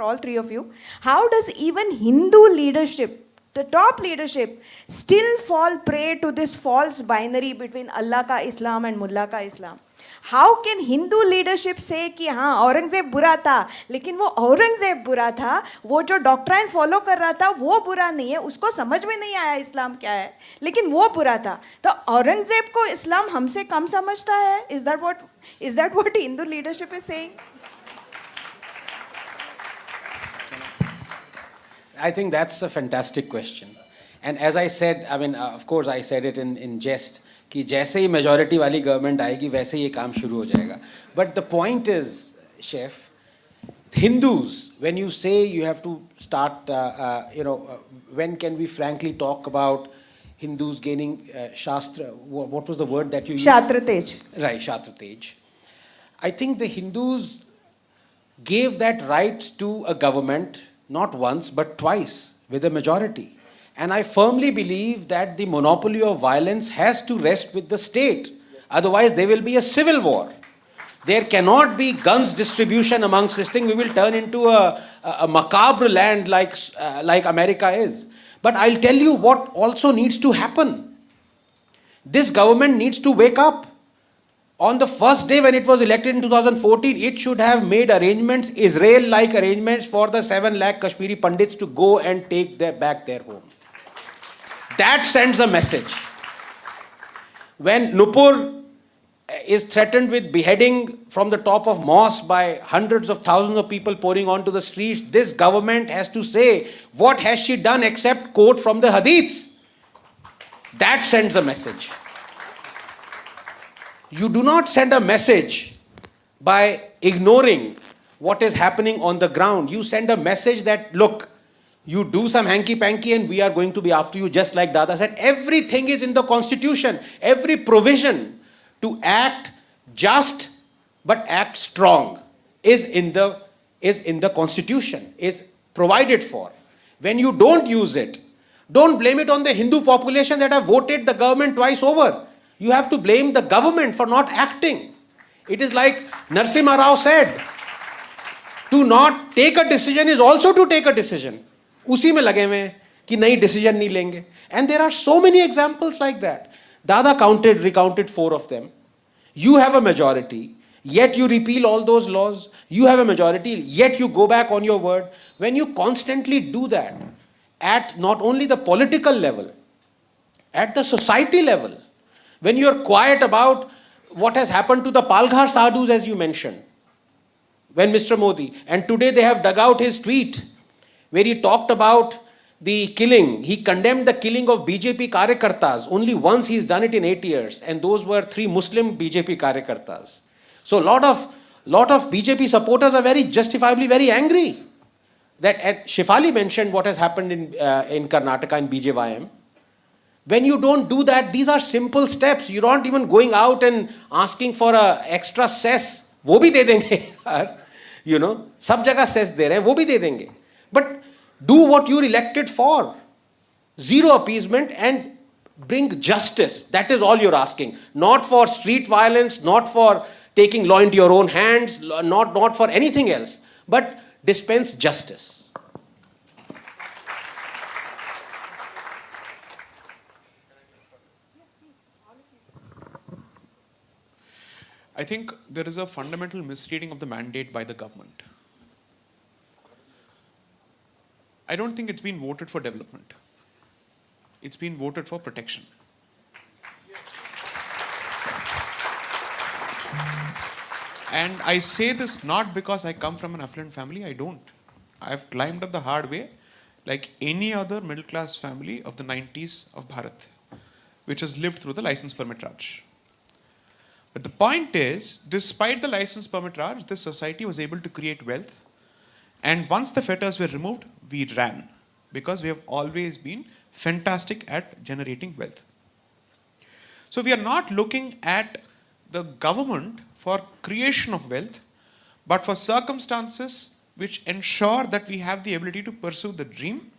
all three of you. How does even Hindu leadership, the top leadership, still fall prey to this false binary between Allah ka Islam and Mullah ka Islam? How can Hindu leadership say कि हाँ औरंगजेब बुरा था, लेकिन वो औरंगजेब बुरा था, वो जो डॉक्ट्राइन फॉलो कर रहा था वो बुरा नहीं है, उसको समझ में नहीं आया इस्लाम क्या है, लेकिन वो बुरा था. तो औरंगजेब को इस्लाम हमसे कम समझता है? Is that what Hindu leadership is saying? I think that's a fantastic question. And as I said, I mean, of course I said it in jest, कि जैसे ही मेजॉरिटी वाली गवर्नमेंट आएगी वैसे ही ये काम शुरू हो जाएगा. But the point is, chef, Hindus, when you say you have to start, you know, when can we frankly talk about Hindus gaining shastra, what was the word that you used? Shastra tej. Right, Shastra tej. I think the Hindus gave that right to a government not once but twice with a majority. And I firmly believe that the monopoly of violence has to rest with the state. Otherwise, there will be a civil war. There cannot be guns distribution amongst this thing. We will turn into a macabre land like America is. But I'll tell you what also needs to happen. This government needs to wake up. On the first day when it was elected in 2014, it should have made arrangements, Israel-like arrangements, for the 7 lakh Kashmiri Pandits to go and take back their home. That sends a message. When Nupur is threatened with beheading from the top of mosque by hundreds of thousands of people pouring onto the streets, this government has to say, what has she done except quote from the hadiths? That sends a message. You do not send a message by ignoring what is happening on the ground. You send a message that, look, you do some hanky-panky and we are going to be after you, just like Dada said. Everything is in the constitution. Every provision to act just but act strong is in the constitution, is provided for. When you don't use it, don't blame it on the Hindu population that have voted the government twice over. You have to blame the government for not acting. It is like Narasimha Rao said, to not take a decision is also to take a decision. उसी में लगे हुए हैं कि नई decision नहीं लेंगे. And there are so many examples like that. Dada recounted 4 of them. You have a majority, yet you repeal all those laws. You have a majority, yet you go back on your word. When you constantly do that, at not only the political level, at the society level, when you are quiet about what has happened to the Palghar sadhus, as you mentioned, when Mr. Modi, and today they have dug out his tweet, where he talked about the killing. He condemned the killing of BJP Karyakartas. Only once he's done it in 8 years. And those were 3 Muslim BJP Karyakartas. So a lot of BJP supporters are very justifiably very angry. That Shefali mentioned what has happened in Karnataka in BJYM. When you don't do that, these are simple steps. You're not even going out and asking for a extra cess. वो भी दे देंगे. You know, सब जगह cess दे रहे हैं, वो भी दे देंगे. But do what you're elected for. Zero appeasement and bring justice. That is all you're asking. Not for street violence, not for taking law into your own hands, not for anything else. But dispense justice. I think there is a fundamental misreading of the mandate by the government. I don't think it's been voted for development. It's been voted for protection. And I say this not because I come from an affluent family, I don't. I've climbed up the hard way like any other middle class family of the 90s of Bharat, which has lived through the license permit Raj. But the point is, despite the license permit Raj, this society was able to create wealth. And once the fetters were removed, we ran, because we have always been fantastic at generating wealth. So we are not looking at the government for creation of wealth, but for circumstances which ensure that we have the ability to pursue the dream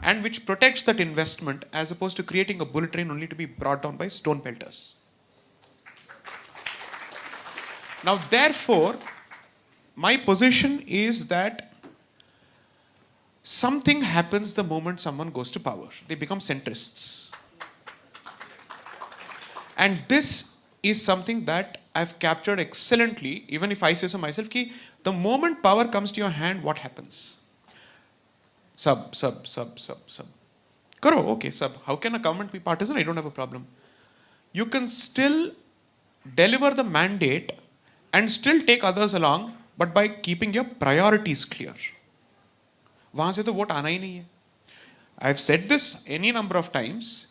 and which protects that investment, as opposed to creating a bullet train only to be brought down by stone pelters. Now, therefore, my position is that something happens the moment someone goes to power. They become centrists. And this is something that I've captured excellently, even if I say so myself, ki the moment power comes to your hand, what happens? Sub. Karo, okay, sub. How can a government be partisan? I don't have a problem. You can still deliver the mandate and still take others along, but by keeping your priorities clear. वहां से तो vote आना ही नहीं है. I've said this any number of times.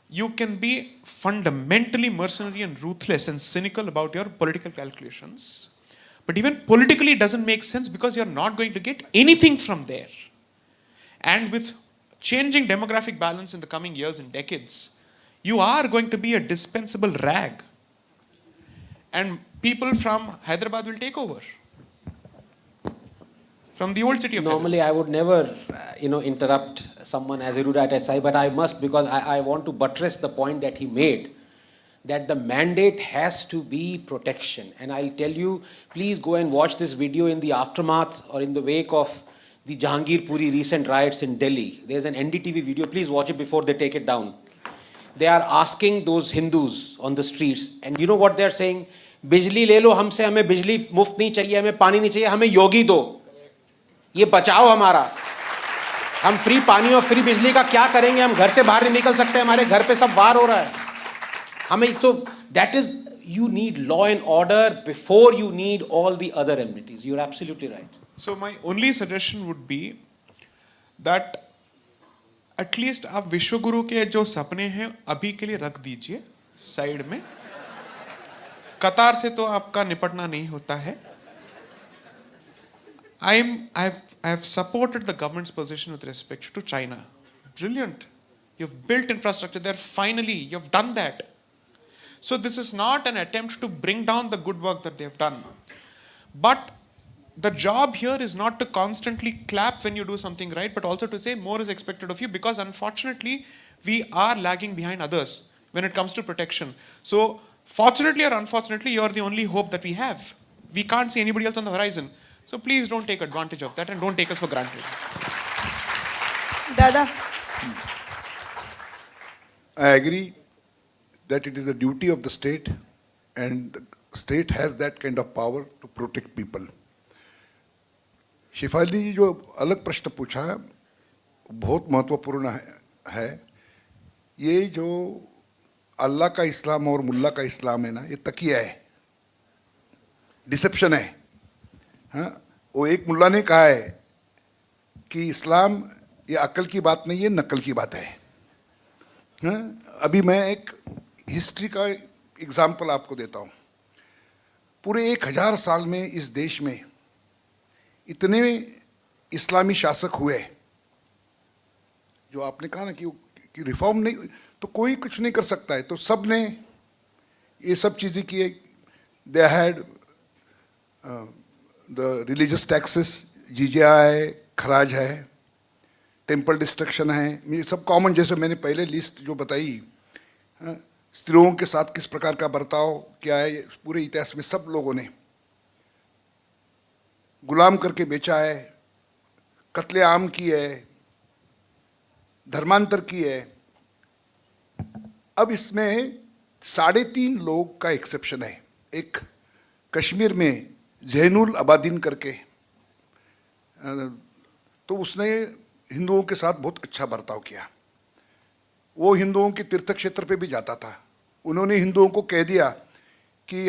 You can be fundamentally mercenary and ruthless and cynical about your political calculations. But even politically it doesn't make sense because you're not going to get anything from there. And with changing demographic balance in the coming years and decades, you are going to be a dispensable rag. And people from Hyderabad will take over. From the old city of Normally, I would never, interrupt someone as erudite as I, but I must because I want to buttress the point that he made, that the mandate has to be protection. And I'll tell you, please go and watch this video in the aftermath or in the wake of the Jahangir Puri recent riots in Delhi. There's an NDTV video, please watch it before they take it down. They are asking those Hindus on the streets, and you know what they're saying? बिजली ले लो हमसे, हमें बिजली मुफ्त नहीं चाहिए, हमें पानी नहीं चाहिए, हमें योगी दो, ये बचाओ हमारा. हम फ्री पानी और फ्री बिजली का क्या करेंगे? हम घर से बाहर नहीं निकल सकते, हमारे घर पे सब वार हो रहा है. हमें तो that is, you need law and order before you need all the other amenities. You're absolutely right. So my only suggestion would be that at least आप विश्वगुरु के जो सपने हैं अभी के लिए रख दीजिए साइड में. कतार से तो आपका निपटना नहीं होता है. I've supported the government's position with respect to China. Brilliant. You've built infrastructure there. Finally, you've done that. So this is not an attempt to bring down the good work that they've done. But the job here is not to constantly clap when you do something right, but also to say more is expected of you, because unfortunately, we are lagging behind others when it comes to protection. So fortunately or unfortunately, you're the only hope that we have. We can't see anybody else on the horizon. So please don't take advantage of that and don't take us for granted. Dada. I agree that it is the duty of the state, and the state has that kind of power to protect people. Shifali जी जो अलग प्रश्न पूछा है बहुत महत्वपूर्ण है. ये जो अल्लाह का इस्लाम और मुल्ला का इस्लाम है ना, ये तकिया है, डिसेप्शन है. हाँ, वो एक मुल्ला ने कहा है कि इस्लाम ये अकल की बात नहीं है, नकल की बात है. हाँ, अभी मैं एक हिस्ट्री का एग्जाम्पल आपको देता हूँ. पूरे 1000 साल में इस देश में इतने इस्लामी शासक हुए, जो आपने कहा ना कि रिफॉर्म नहीं तो कोई कुछ नहीं कर सकता है, तो सब ने ये सब चीज़ें किए. They had the religious taxes, जिजिया है, खराज है, टेम्पल डिस्ट्रक्शन है, ये सब कॉमन. जैसे मैंने पहले लिस्ट जो बताई, स्त्रियों के साथ किस प्रकार का बर्ताव क्या है, पूरे इतिहास में सब लोगों ने गुलाम करके बेचा है, कत्ले आम की है, धर्मांतर की है. अब इसमें 3.5 लोग का एक्सेप्शन है. एक कश्मीर में जैनुल अबादीन करके, तो उसने हिंदुओं के साथ बहुत अच्छा बर्ताव किया. वो हिंदुओं के तीर्थ क्षेत्र पे भी जाता था. उन्होंने हिंदुओं को कह दिया कि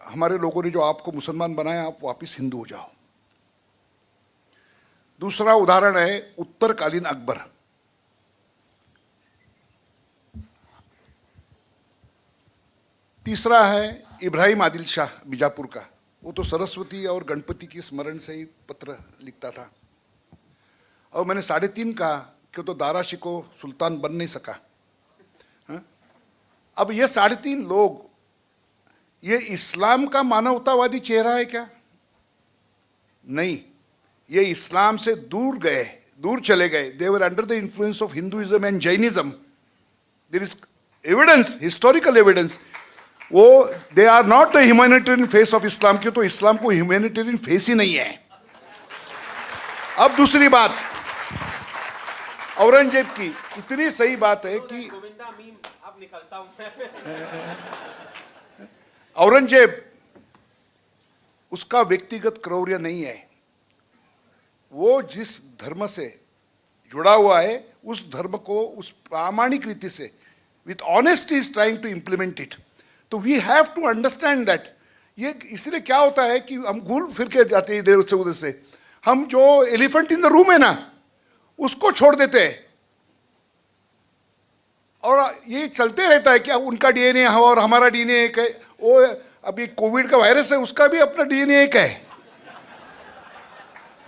हमारे लोगों ने जो आपको मुसलमान बनाया, आप वापस हिंदू हो जाओ. दूसरा उदाहरण है उत्तरकालीन अकबर. तीसरा है इब्राहिम आदिल शाह बीजापुर का. वो तो सरस्वती और गणपति की स्मरण से ही पत्र लिखता था. और मैंने 3.5 कहा कि तो दारा शिको सुल्तान बन नहीं सका. हाँ? अब ये 3.5 लोग, ये इस्लाम का मानवतावादी चेहरा है क्या? नहीं, ये इस्लाम से दूर गए, दूर चले गए. They were under the influence of Hinduism and Jainism. There is evidence, historical evidence. वो they are not the humanitarian face of Islam. क्यों? तो इस्लाम को ह्यूमैनिटेरियन फेस ही नहीं है. अब दूसरी बात, औरंगजेब की इतनी सही बात है कि अब निकलता हूं औरंगजेब उसका व्यक्तिगत क्रौर्य नहीं है, वो जिस धर्म से जुड़ा हुआ है उस धर्म को उस प्रामाणिक रीति से with honesty is trying to implement it. तो we have to understand that. ये इसलिए क्या होता है कि हम घूर फिर के जाते हैं इधर से उधर से, हम जो एलिफेंट इन द रूम है ना उसको छोड़ देते हैं और ये चलते रहता है कि उनका डीएनए और हमारा डीएनए एक है. वो अभी कोविड का वायरस है उसका भी अपना डीएनए एक है.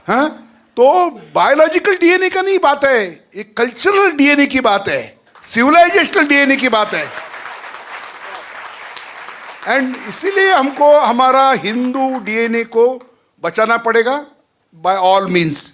हाँ, तो बायोलॉजिकल डीएनए का नहीं बात है, एक कल्चरल डीएनए की बात है, सिविलाइजेशनल डीएनए की बात है. एंड इसीलिए हमको हमारा हिंदू डीएनए को बचाना पड़ेगा बाय ऑल मीन्स.